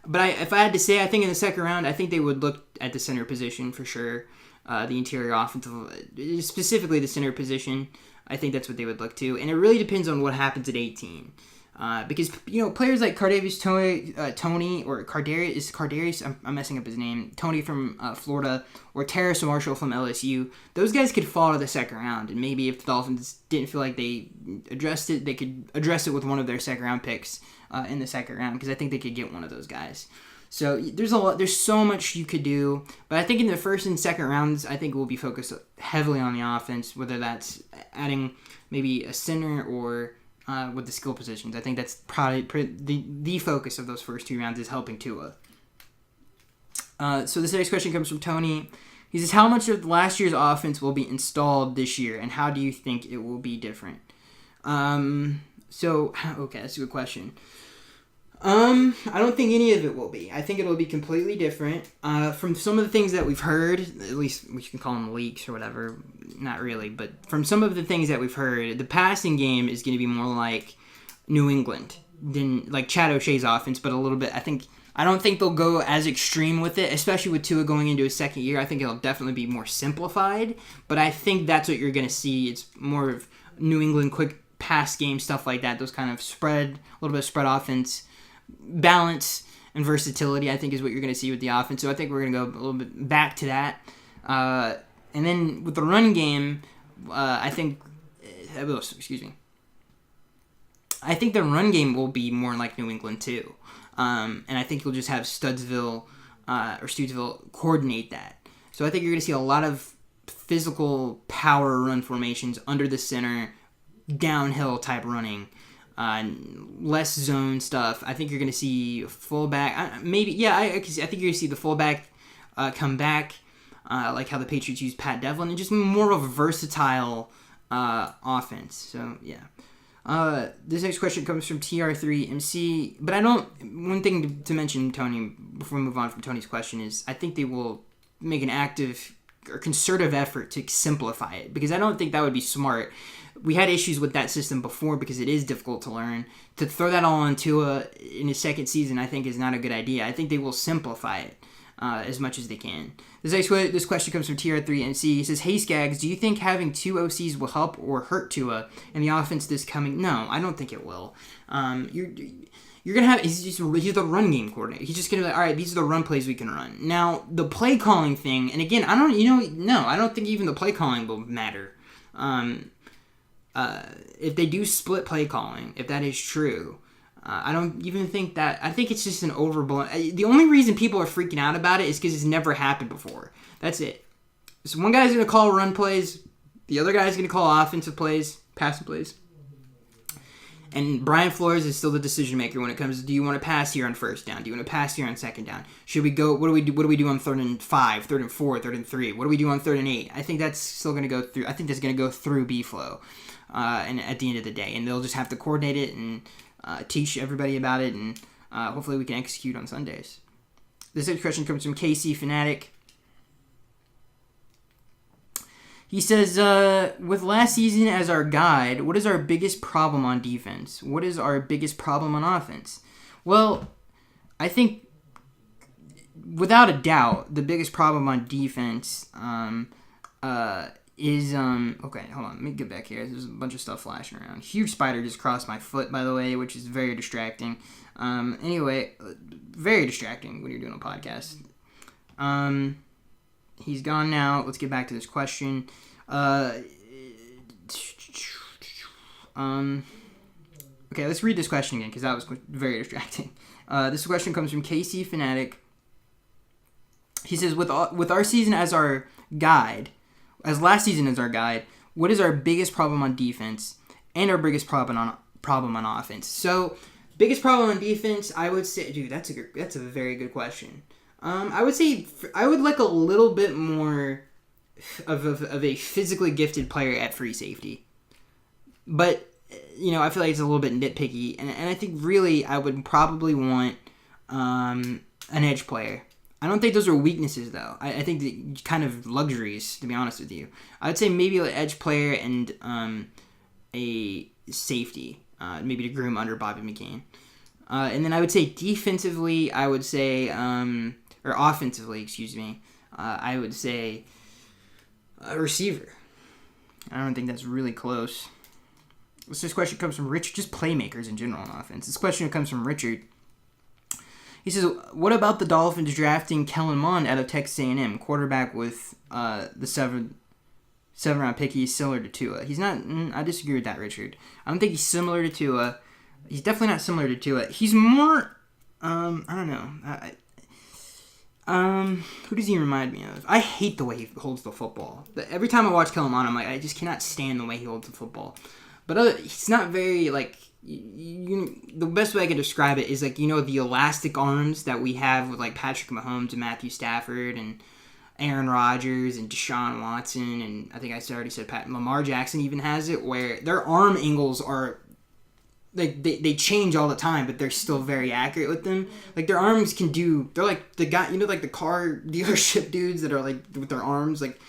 But if I had to say, I think in the second round, I think they would look at the center position for sure. The interior offensive, specifically the center position. I think that's what they would look to. And it really depends on what happens at 18. Because, players like Cardarius Tony, or Cardarius, I'm messing up his name, Tony from Florida, or Terrace Marshall from LSU, those guys could fall to the second round. And maybe if the Dolphins didn't feel like they addressed it, they could address it with one of their second round picks in the second round, because I think they could get one of those guys. So there's so much you could do, but I think in the first and second rounds, I think we'll be focused heavily on the offense, whether that's adding maybe a center or with the skill positions. I think that's probably the focus of those first 2 rounds is helping Tua. So this next question comes from Tony. He says, how much of last year's offense will be installed this year, and how do you think it will be different? Okay, that's a good question. I don't think any of it will be. I think it'll be completely different. From some of the things that we've heard, at least we can call them leaks or whatever, not really, but from some of the things that we've heard, the passing game is going to be more like New England than like Chad O'Shea's offense, but a little bit, I don't think they'll go as extreme with it, especially with Tua going into his second year. I think it'll definitely be more simplified, but I think that's what you're going to see. It's more of New England quick pass game, stuff like that, those kind of a little bit of spread offense. Balance and versatility, I think, is what you're going to see with the offense. So I think we're going to go a little bit back to that. And then with the run game, I think the run game will be more like New England too. And I think you'll just have Stuttsville coordinate that. So I think you're going to see a lot of physical power run formations under the center, downhill type running. Less zone stuff. I think you're going to see fullback. I think you're going to see the fullback come back, like how the Patriots use Pat Devlin, and just more of a versatile offense. So, yeah. This next question comes from TR3MC, but one thing to mention, Tony, before we move on from Tony's question is I think they will make an active or concerted effort to simplify it, because I don't think that would be smart. We had issues with that system before because it is difficult to learn. To throw that all on Tua in his second season, I think, is not a good idea. I think they will simplify it as much as they can. This question comes from TR3NC. He says, hey, Skaggs, do you think having 2 OCs will help or hurt Tua in the offense this coming? No, I don't think it will. You're going to have... He's the run game coordinator. He's just going to be like, all right, these are the run plays we can run. Now, the play calling thing, and again, I don't think even the play calling will matter. If they do split play calling, if that is true, I don't even think that... I think it's just an overblown... The only reason people are freaking out about it is because it's never happened before. That's it. So one guy's going to call run plays, the other guy's going to call offensive plays, passing plays. And Brian Flores is still the decision maker when it comes to, do you want to pass here on first down? Do you want to pass here on second down? Should we go... What do we do on 3rd and 5, 3rd and 4, 3rd and 3? What do we do on 3rd and 8? I think that's still going to go through... I think that's going to go through B-Flow. And at the end of the day, and they'll just have to coordinate it and teach everybody about it, and hopefully we can execute on Sundays. This next question comes from KC Fanatic. He says, with last season as our guide, what is our biggest problem on defense? What is our biggest problem on offense? Well, I think, without a doubt, the biggest problem on defense is... okay, hold on. Let me get back here. There's a bunch of stuff flashing around. Huge spider just crossed my foot, by the way, which is very distracting. Anyway, very distracting when you're doing a podcast. He's gone now. Let's get back to this question. Okay, let's read this question again because that was very distracting. This question comes from KC Fanatic. He says, with our season as our guide, as last season as our guide, what is our biggest problem on defense and our biggest problem on offense? So, biggest problem on defense, I would say, dude, that's a very good question. I would say I would like a little bit more of a physically gifted player at free safety. But, I feel like it's a little bit nitpicky. And I think really I would probably want an edge player. I don't think those are weaknesses, though. I think the kind of luxuries, to be honest with you. I would say maybe an edge player and a safety, maybe to groom under Bobby McCain. And then I would say defensively, I would say... or offensively, excuse me, I would say a receiver. I don't think that's really close. This question comes from Richard, just playmakers in general on offense. This question comes from Richard. He says, what about the Dolphins drafting Kellen Mond out of Texas A&M, quarterback with the seventh round pick? He's similar to Tua. He's not, I disagree with that, Richard. I don't think he's similar to Tua. He's definitely not similar to Tua. He's more, I don't know. Who does he remind me of? I hate the way he holds the football. Every time I watch Kellen Mond, I'm like, I just cannot stand the way he holds the football. But he's not very, like, the best way I can describe it is, like, the elastic arms that we have with, like, Patrick Mahomes and Matthew Stafford and Aaron Rodgers and Deshaun Watson, and I think I already said Lamar Jackson even has it, where their arm angles are... Like, they change all the time, but they're still very accurate with them. Like, their arms can do... They're like the guy... like the car dealership dudes that are, like, with their arms, like,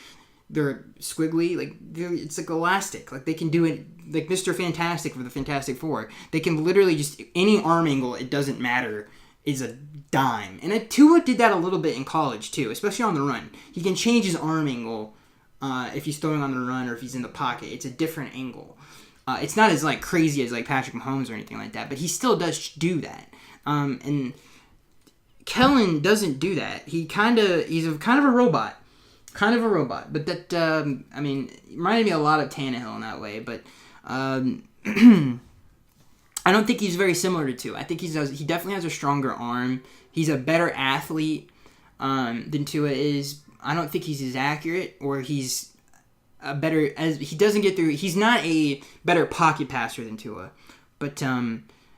they're squiggly. Like, it's, like, elastic. Like, they can do it... Like, Mr. Fantastic for the Fantastic Four. They can literally just... Any arm angle, it doesn't matter, is a dime. And Tua did that a little bit in college, too, especially on the run. He can change his arm angle if he's throwing on the run or if he's in the pocket. It's a different angle. It's not as like crazy as like Patrick Mahomes or anything like that, but he still does do that. And Kellen doesn't do that. He's kind of a robot, But that reminded me a lot of Tannehill in that way. But I don't think he's very similar to Tua. I think he definitely has a stronger arm. He's a better athlete than Tua is. I don't think he's as accurate or he's he doesn't get through. He's not a better pocket passer than Tua, but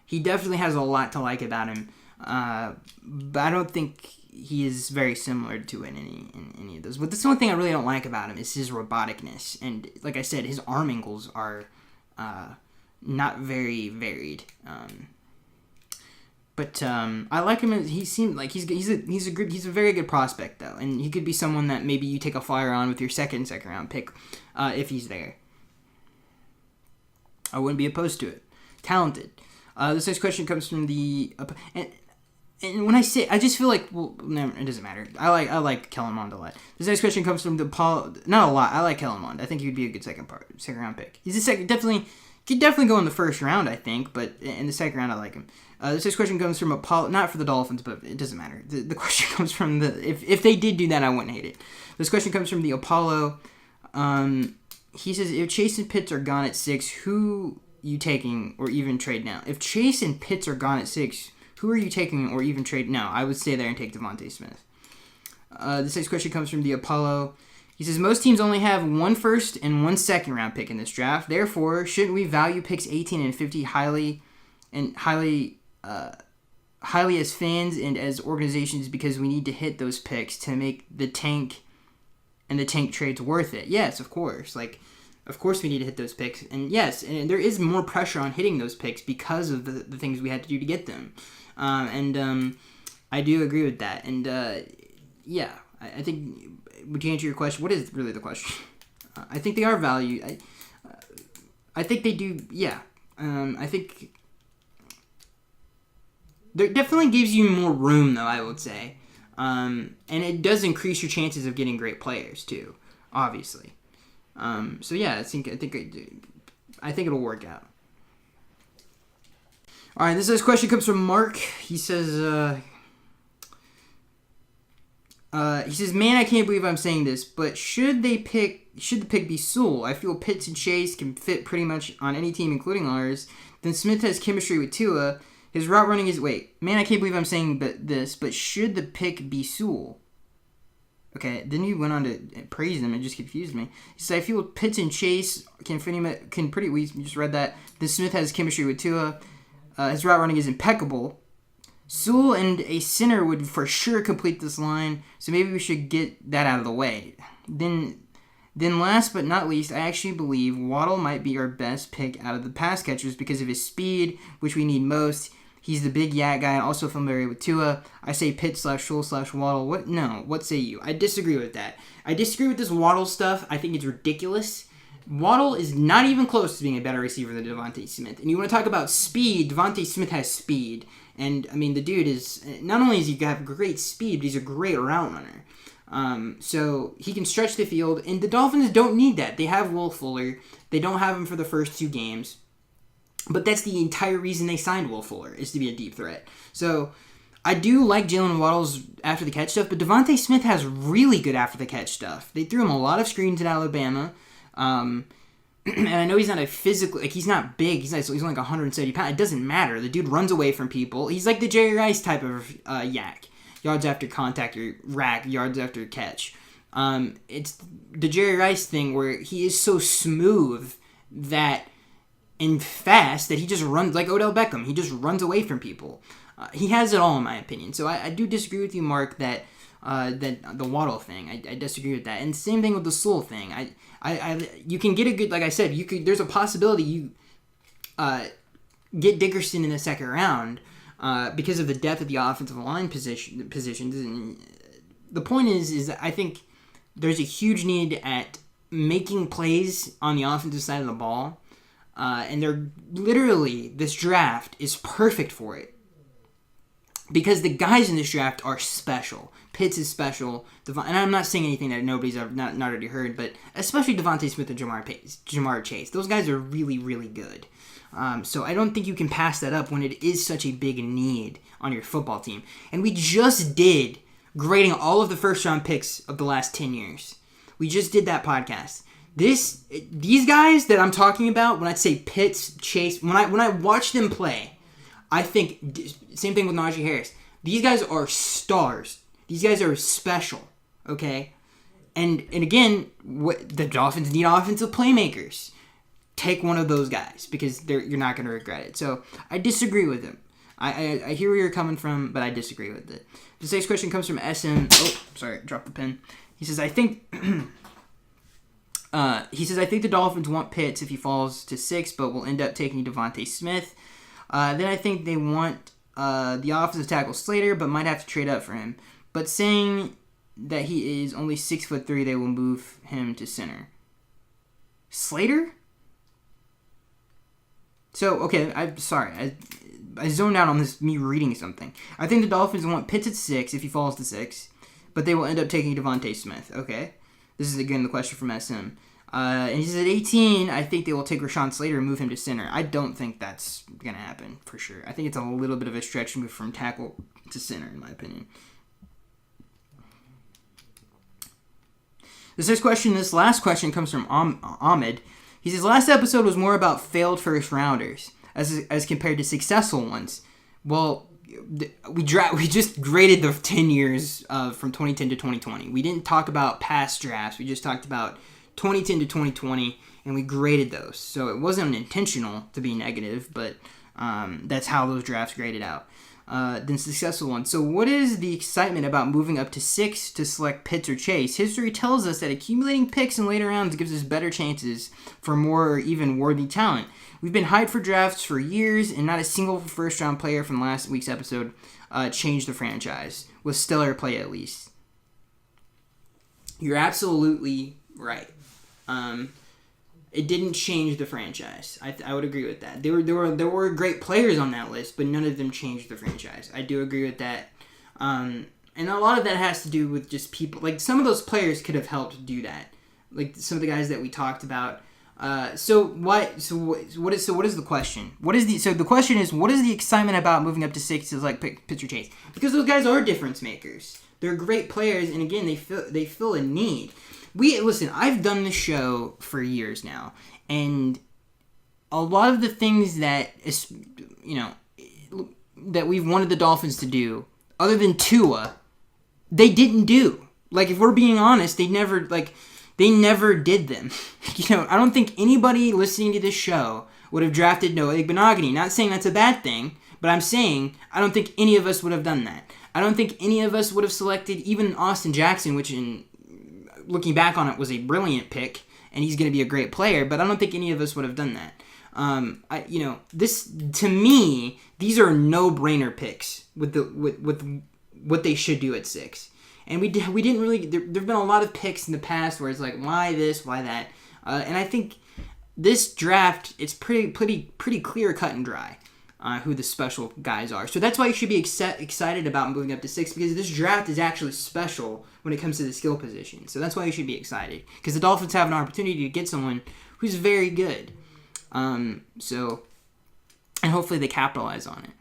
he definitely has a lot to like about him. But I don't think he is very similar to Tua in any of those. But that's the one thing I really don't like about him is his roboticness, and like I said, his arm angles are not very varied. But I like him. He seemed like he's a very good prospect though, and he could be someone that maybe you take a flyer on with your second round pick if he's there. I wouldn't be opposed to it. Talented. This next question comes from the and when I say, I just feel like, well, no, it doesn't matter. I like Kellen Mond a lot. This next question comes from the not a lot. I like Kellen Mond. I think he would be a good second round pick. He's could definitely go in the first round, I think, but in the second round, I like him. This next question comes from Apollo, not for the Dolphins, but it doesn't matter. The question comes from if they did do that, I wouldn't hate it. This question comes from the Apollo. He says, if Chase and Pitts are gone at 6, who you taking or even trade now? If Chase and Pitts are gone at 6, who are you taking or even trade now? I would stay there and take Devonte Smith. This next question comes from the Apollo. He says, most teams only have 1 first and 1 second round pick in this draft. Therefore, shouldn't we value picks 18 and 50 highly as fans and as organizations because we need to hit those picks to make the tank and the tank trades worth it? Yes, of course. Of course we need to hit those picks. And yes, and there is more pressure on hitting those picks because of the things we had to do to get them. I do agree with that. And, yeah, I think, would you answer your question? What is really the question? I think they are value. I think they do. Yeah. I think there definitely gives you more room, though. I would say, and it does increase your chances of getting great players too. Obviously. So yeah, I think it'll work out. All right, this next question comes from Mark. He says, "Man, I can't believe I'm saying this, but should the pick be Sewell? I feel Pitts and Chase can fit pretty much on any team, including ours. Then Smith has chemistry with Tua. His route running is man, I can't believe I'm saying this, but should the pick be Sewell?" Okay, then he went on to praise him. It just confused me. He said, "I feel Pitts and Chase can fit him. We just read that. Then Smith has chemistry with Tua. His route running is impeccable. Sewell and a center would for sure complete this line, so maybe we should get that out of the way. Then last but not least, I actually believe Waddle might be our best pick out of the pass catchers because of his speed, which we need most. He's the big yak guy and also familiar with Tua. I say Pitt/Sewell/Waddle. What say you?" I disagree with that. I disagree with this Waddle stuff. I think it's ridiculous. Waddle is not even close to being a better receiver than Devonte Smith. And you want to talk about speed, Devonte Smith has speed. And, I mean, the dude is, not only does he have great speed, but he's a great route runner. So he can stretch the field, and the Dolphins don't need that. They have Will Fuller. They don't have him for the first 2 games. But that's the entire reason they signed Will Fuller, is to be a deep threat. So I do like Jalen Waddle's after-the-catch stuff, but Devonte Smith has really good after-the-catch stuff. They threw him a lot of screens at Alabama. And I know he's not a physical, he's not big. He's only like 170 pounds. It doesn't matter. The dude runs away from people. He's like the Jerry Rice type of yak. Yards after contact or rack, yards after catch. It's the Jerry Rice thing where he is so smooth and fast that he just runs like Odell Beckham. He just runs away from people. He has it all, in my opinion. So I do disagree with you, Mark, that the Waddle thing. I disagree with that. And same thing with the Sewell thing. You can get a good, like I said, there's a possibility you get Dickerson in the second round because of the depth of the offensive line positions. And the point is that I think there's a huge need at making plays on the offensive side of the ball. And this draft is perfect for it. Because the guys in this draft are special. Pitts is special. And I'm not saying anything that nobody's not already heard, but especially Devonte Smith and Jamar Chase. Those guys are really, really good. So I don't think you can pass that up when it is such a big need on your football team. And we just did grading all of the first-round picks of the last 10 years. We just did that podcast. These guys that I'm talking about, when I say Pitts, Chase, when I watch them play, I think, same thing with Naji Harris. These guys are stars. These guys are special, okay? And again, the Dolphins need offensive playmakers. Take one of those guys because you're not going to regret it. So I disagree with him. I hear where you're coming from, but I disagree with it. This next question comes from SM. Oh, sorry, dropped the pen. He says, I think the Dolphins want Pitts if he falls to 6, but will end up taking Devonte Smith. Then I think they want the offensive tackle Slater, but might have to trade up for him. But saying that he is only 6'3", they will move him to center. Slater? So, okay, I'm sorry. I zoned out on me reading something. I think the Dolphins want Pitts at 6 if he falls to 6, but they will end up taking Devonte Smith. Okay. This is, again, the question from SM. And he says at 18, I think they will take Rashawn Slater and move him to center. I don't think that's going to happen, for sure. I think it's a little bit of a stretch move from tackle to center, in my opinion. This last question comes from Ahmed. He says, last episode was more about failed first-rounders as compared to successful ones. Well, we just graded the 10 years from 2010 to 2020. We didn't talk about past drafts. We just talked about 2010 to 2020, and we graded those. So it wasn't intentional to be negative, but that's how those drafts graded out. Then successful ones. So what is the excitement about moving up to 6 to select Pitts or Chase? History tells us that accumulating picks in later rounds gives us better chances for more or even worthy talent. We've been hyped for drafts for years, and not a single first-round player from last week's episode changed the franchise, with stellar play at least. You're absolutely right. It didn't change the franchise. I would agree with that. There were great players on that list, but none of them changed the franchise. I do agree with that. And a lot of that has to do with just people. Like, some of those players could have helped do that. Like, some of the guys that we talked about. So what is the question? The question is, what is the excitement about moving up to 6 is like pitcher chase? Because those guys are difference makers. They're great players, and again, they fill a need. Listen, I've done this show for years now, and a lot of the things that that we've wanted the Dolphins to do, other than Tua, they didn't do. Like, if we're being honest, they never did them. I don't think anybody listening to this show would have drafted Noah Igbenogany. Not saying that's a bad thing, but I'm saying I don't think any of us would have done that. I don't think any of us would have selected even Austin Jackson, which, in looking back on it, was a brilliant pick, and he's going to be a great player, but I don't think any of us would have done that. This, to me, these are no-brainer picks with what they should do at 6. And we didn't really. There've been a lot of picks in the past where it's like, why this, why that, and I think this draft, it's pretty clear cut and dry who the special guys are. So that's why you should be excited about moving up to 6, because this draft is actually special when it comes to the skill position. So that's why you should be excited, because the Dolphins have an opportunity to get someone who's very good. And hopefully they capitalize on it.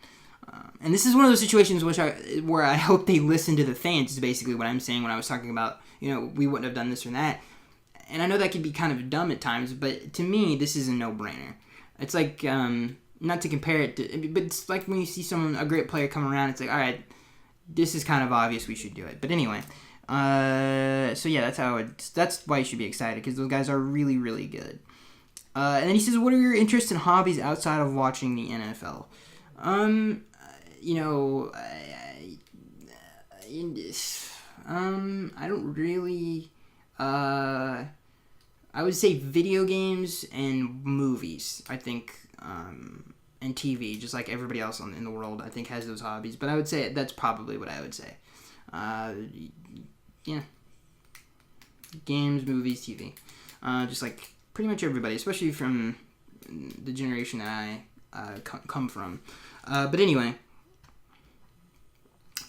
And this is one of those situations where I hope they listen to the fans, is basically what I'm saying when I was talking about, we wouldn't have done this or that. And I know that can be kind of dumb at times, but to me, this is a no-brainer. It's like, not to compare it to, but it's like when you see a great player come around, it's like, all right, this is kind of obvious, we should do it. But anyway, so yeah, that's why you should be excited, because those guys are really, really good. And then he says, what are your interests and hobbies outside of watching the NFL? I don't really, I would say video games and movies, I think, and TV, just like everybody else in the world, I think, has those hobbies. But I would say that's probably what I would say. Yeah. Games, movies, TV. Just like pretty much everybody, especially from the generation that I come from. But anyway,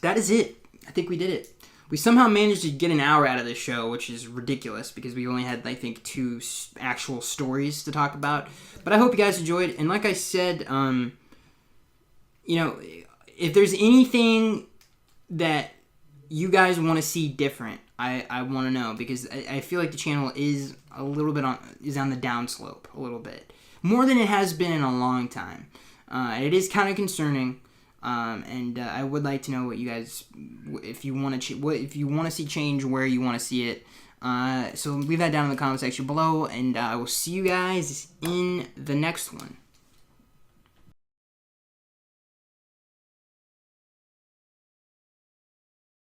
that is it. I think we did it. We somehow managed to get an hour out of this show, which is ridiculous because we only had, I think, 2 actual stories to talk about. But I hope you guys enjoyed. And like I said, if there's anything that you guys want to see different, I want to know, because I feel like the channel is a little bit on the downslope a little bit, more than it has been in a long time. It is kind of concerning. And I would like to know what you guys, if you want to see change, where you want to see it. So leave that down in the comment section below, and I will see you guys in the next one.